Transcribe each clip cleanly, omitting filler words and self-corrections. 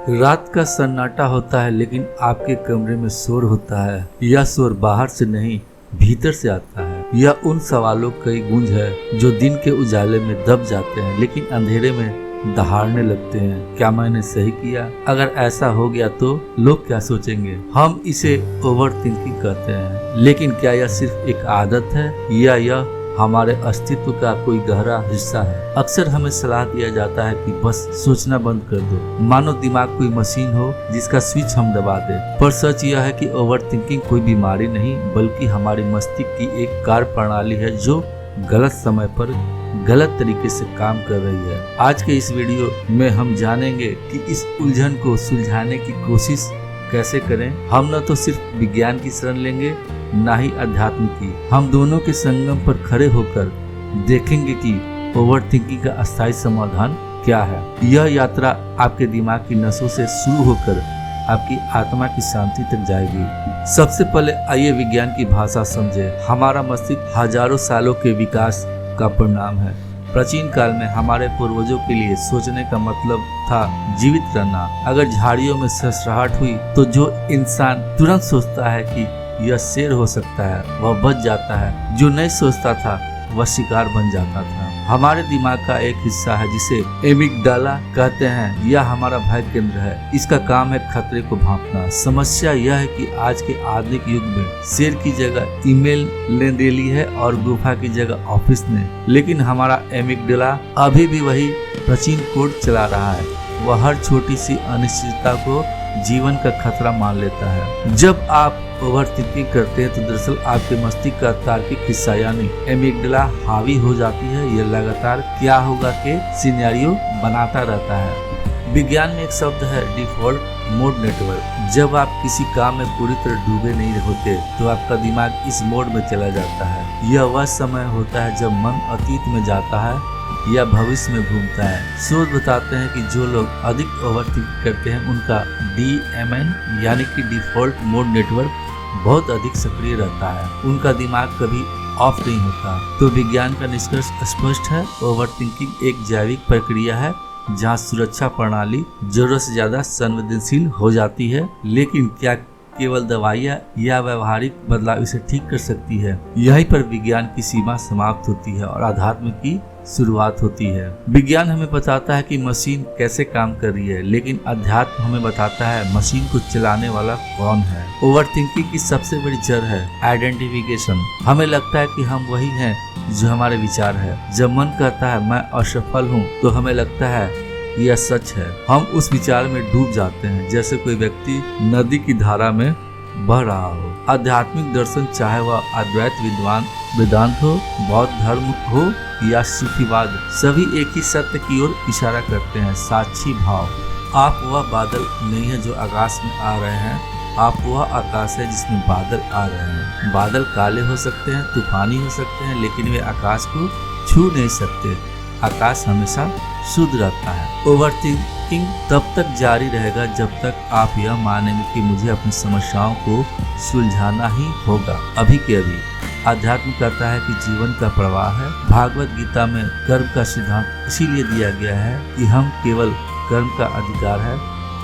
रात का सन्नाटा होता है लेकिन आपके कमरे में शोर होता है। यह शोर बाहर से नहीं भीतर से आता है। यह उन सवालों की गूंज है जो दिन के उजाले में दब जाते हैं लेकिन अंधेरे में दहाड़ने लगते हैं। क्या मैंने सही किया? अगर ऐसा हो गया तो लोग क्या सोचेंगे? हम इसे ओवर थिंकिंग कहते हैं, लेकिन क्या यह सिर्फ एक आदत है या यह हमारे अस्तित्व का कोई गहरा हिस्सा है? अक्सर हमें सलाह दिया जाता है कि बस सोचना बंद कर दो, मानो दिमाग कोई मशीन हो जिसका स्विच हम दबा दें। पर सच यह है कि ओवर थिंकिंग कोई बीमारी नहीं बल्कि हमारी मस्तिष्क की एक कार्य प्रणाली है जो गलत समय पर गलत तरीके से काम कर रही है। आज के इस वीडियो में हम जानेंगे कि इस उलझन को सुलझाने की कोशिश कैसे करें। हम न तो सिर्फ विज्ञान की शरण लेंगे ना ही अध्यात्म की। हम दोनों के संगम पर खड़े होकर देखेंगे कि ओवर थिंकिंग का अस्थायी समाधान क्या है। यह यात्रा आपके दिमाग की नसों से शुरू होकर आपकी आत्मा की शांति तक जाएगी। सबसे पहले आइए विज्ञान की भाषा समझे। हमारा मस्तिष्क हजारों सालों के विकास का परिणाम है। प्राचीन काल में हमारे पूर्वजों के लिए सोचने का मतलब था जीवित रहना। अगर झाड़ियों में सरसराहट हुई तो जो इंसान तुरंत सोचता है कि यह शेर हो सकता है वह बच जाता है। जो नहीं सोचता था वह शिकार बन जाता था। हमारे दिमाग का एक हिस्सा है जिसे एमिगडाला कहते हैं। यह हमारा भय केंद्र है। इसका काम है खतरे को भांपना। समस्या यह है कि आज के आधुनिक युग में शेर की जगह ईमेल ने ले ली है और गुफा की जगह ऑफिस ने। लेकिन हमारा एमिगडाला अभी भी वही प्राचीन कोड चला रहा है। वह हर छोटी सी अनिश्चितता को जीवन का खतरा मान लेता है। जब आप ओवर थिंकिंग करते हैं तो दरअसल आपके मस्तिष्क का तार्किक हिस्सा यानी एमिगडाला हावी हो जाती है। यह लगातार क्या होगा के सिनेरियो बनाता रहता है। विज्ञान में एक शब्द है डिफॉल्ट मोड नेटवर्क। जब आप किसी काम में पूरी तरह डूबे नहीं होते तो आपका दिमाग इस मोड में चला जाता है। यह वह समय होता है जब मन अतीत में जाता है या भविष्य में घूमता है। शोध बताते हैं कि जो लोग अधिक ओवरथिंक करते हैं उनका DMN यानी कि डिफॉल्ट मोड नेटवर्क बहुत अधिक सक्रिय रहता है। उनका दिमाग कभी ऑफ नहीं होता। तो विज्ञान का निष्कर्ष स्पष्ट है। ओवरथिंकिंग एक जैविक प्रक्रिया है जहां सुरक्षा प्रणाली जरूरत से ज्यादा संवेदनशील हो जाती है। लेकिन क्या केवल दवाइयाँ या व्यवहारिक बदलाव इसे ठीक कर सकती है? यहीं पर विज्ञान की सीमा समाप्त होती है और अध्यात्म की शुरुआत होती है। विज्ञान हमें बताता है कि मशीन कैसे काम कर रही है, लेकिन अध्यात्म हमें बताता है मशीन को चलाने वाला कौन है। ओवरथिंकिंग की सबसे बड़ी जड़ है आइडेंटिफिकेशन। हमें लगता है कि हम वही हैं जो हमारे विचार है। जब मन कहता है मैं असफल हूँ तो हमें लगता है यह सच है। हम उस विचार में डूब जाते हैं जैसे कोई व्यक्ति नदी की धारा में बह रहा हो। आध्यात्मिक दर्शन चाहे वह अद्वैत वेदांत हो, बौद्ध धर्म हो या सूफीवाद, सभी एक ही सत्य की ओर इशारा करते हैं, साक्षी भाव। आप वह बादल नहीं है जो आकाश में आ रहे हैं, आप वह आकाश है जिसमें बादल आ रहे हैं। बादल काले हो सकते हैं, तूफानी हो सकते हैं, लेकिन वे आकाश को छू नहीं सकते। आकाश हमेशा शुद्ध रहता है। ओवरथिंकिंग तब तक जारी रहेगा जब तक आप यह मानेंगे कि मुझे अपनी समस्याओं को सुलझाना ही होगा अभी के अभी। अध्यात्म कहता है कि जीवन का प्रवाह है। भागवत गीता में कर्म का सिद्धांत इसीलिए दिया गया है कि हम केवल कर्म का अधिकार है,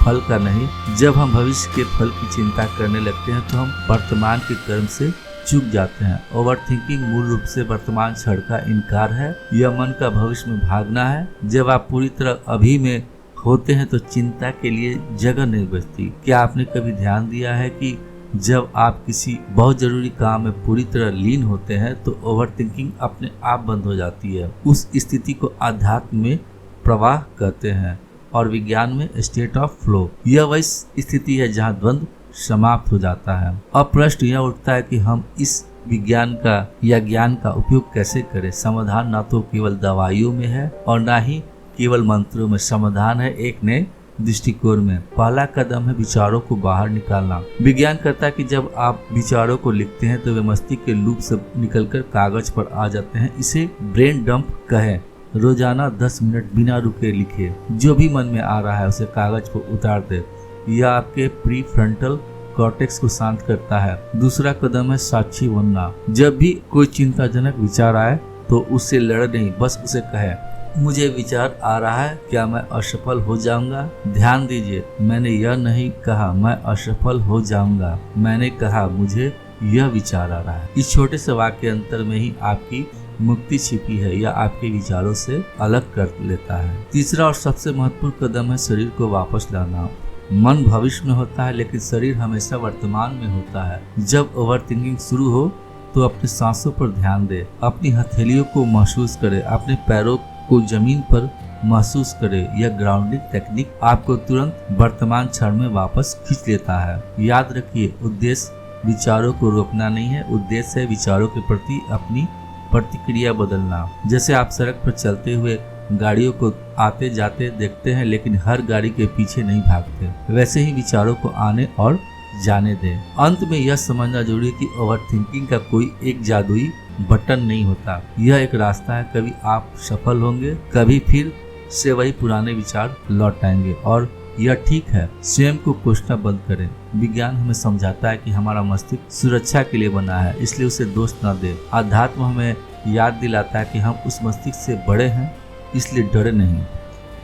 फल का नहीं। जब हम भविष्य के फल की चिंता करने लगते हैं तो हम वर्तमान के कर्म से चूक जाते हैं। ओवरथिंकिंग मूल रूप से वर्तमान क्षण का इनकार है। यह मन का भविष्य में भागना है। जब आप पूरी तरह अभी में होते हैं तो चिंता के लिए जगह नहीं बचती। क्या आपने कभी ध्यान दिया है कि जब आप किसी बहुत जरूरी काम में पूरी तरह लीन होते हैं तो ओवरथिंकिंग अपने आप बंद हो जाती है। उस स्थिति को अध्यात्म में प्रवाह कहते हैं और विज्ञान में स्टेट ऑफ फ्लो। यह वही स्थिति है जहाँ द्वंद्व समाप्त हो जाता है। अब प्रश्न यह उठता है कि हम इस विज्ञान का या ज्ञान का उपयोग कैसे करें। समाधान ना तो केवल दवाइयों में है और ना ही केवल मंत्रों में। समाधान है एक नए दृष्टिकोण में। पहला कदम है विचारों को बाहर निकालना। विज्ञान कहता है कि जब आप विचारों को लिखते हैं तो वे मस्तिष्क के लूप से निकलकर कागज पर आ जाते हैं। इसे ब्रेन डंप कहें। रोजाना 10 मिनट बिना रुके लिखे। जो भी मन में आ रहा है उसे कागज पर उतार दे। यह आपके प्री फ्रंटल कॉर्टेक्स को शांत करता है। दूसरा कदम है साक्षी बनना। जब भी कोई चिंताजनक विचार आए तो उससे लड़े नहीं, बस उसे कहे मुझे विचार आ रहा है क्या मैं असफल हो जाऊंगा। ध्यान दीजिए, मैंने यह नहीं कहा मैं असफल हो जाऊंगा, मैंने कहा मुझे यह विचार आ रहा है। इस छोटे से वाक्य अंतर में ही आपकी मुक्ति छिपी है या आपके विचारों से अलग कर लेता है। तीसरा और सबसे महत्वपूर्ण कदम है शरीर को वापस लाना। मन भविष्य में होता है लेकिन शरीर हमेशा वर्तमान में होता है। जब ओवर थिंकिंग शुरू हो तो अपनी सांसों पर ध्यान दे, अपनी हथेलियों को महसूस करे, अपने पैरों को जमीन पर महसूस करे। यह ग्राउंडिंग टेक्निक आपको तुरंत वर्तमान क्षण में वापस खींच लेता है। याद रखिए, उद्देश्य विचारों को रोकना नहीं है, उद्देश्य है विचारों के प्रति अपनी प्रतिक्रिया बदलना। जैसे आप सड़क पर चलते हुए गाड़ियों को आते जाते देखते हैं लेकिन हर गाड़ी के पीछे नहीं भागते, वैसे ही विचारों को आने और जाने दें। अंत में यह समझना जरूरी है कि ओवर थिंकिंग का कोई एक जादुई बटन नहीं होता। यह एक रास्ता है, कभी आप सफल होंगे, कभी फिर से वही पुराने विचार लौट आएंगे और यह ठीक है। स्वयं को कोसना बंद करें। विज्ञान हमें समझाता है कि हमारा मस्तिष्क सुरक्षा के लिए बना है, इसलिए उसे दोष न दे। अध्यात्म हमें याद दिलाता है कि हम उस मस्तिष्क से बड़े हैं, इसलिए डरे नहीं।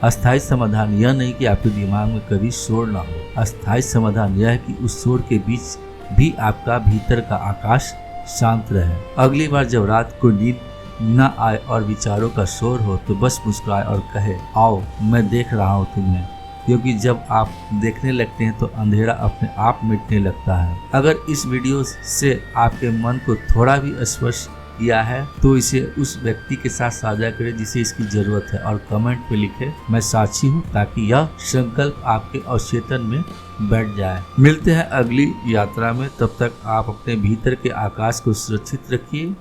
अस्थायी समाधान यह नहीं कि आपके दिमाग में कभी शोर ना हो, अस्थायी समाधान यह है कि उस शोर के बीच भी आपका भीतर का आकाश शांत रहे। अगली बार जब रात को नींद न आए और विचारों का शोर हो तो बस मुस्कुराए और कहे, आओ मैं देख रहा हूँ तुम्हें। क्योंकि जब आप देखने लगते हैं तो अंधेरा अपने आप मिटने लगता है। अगर इस वीडियो से आपके मन को थोड़ा भी स्पर्श किया है तो इसे उस व्यक्ति के साथ साझा करें जिसे इसकी जरूरत है और कमेंट में लिखें, मैं साक्षी हूँ, ताकि यह संकल्प आपके अवचेतन में बैठ जाए। मिलते हैं अगली यात्रा में, तब तक आप अपने भीतर के आकाश को सुरक्षित रखिए।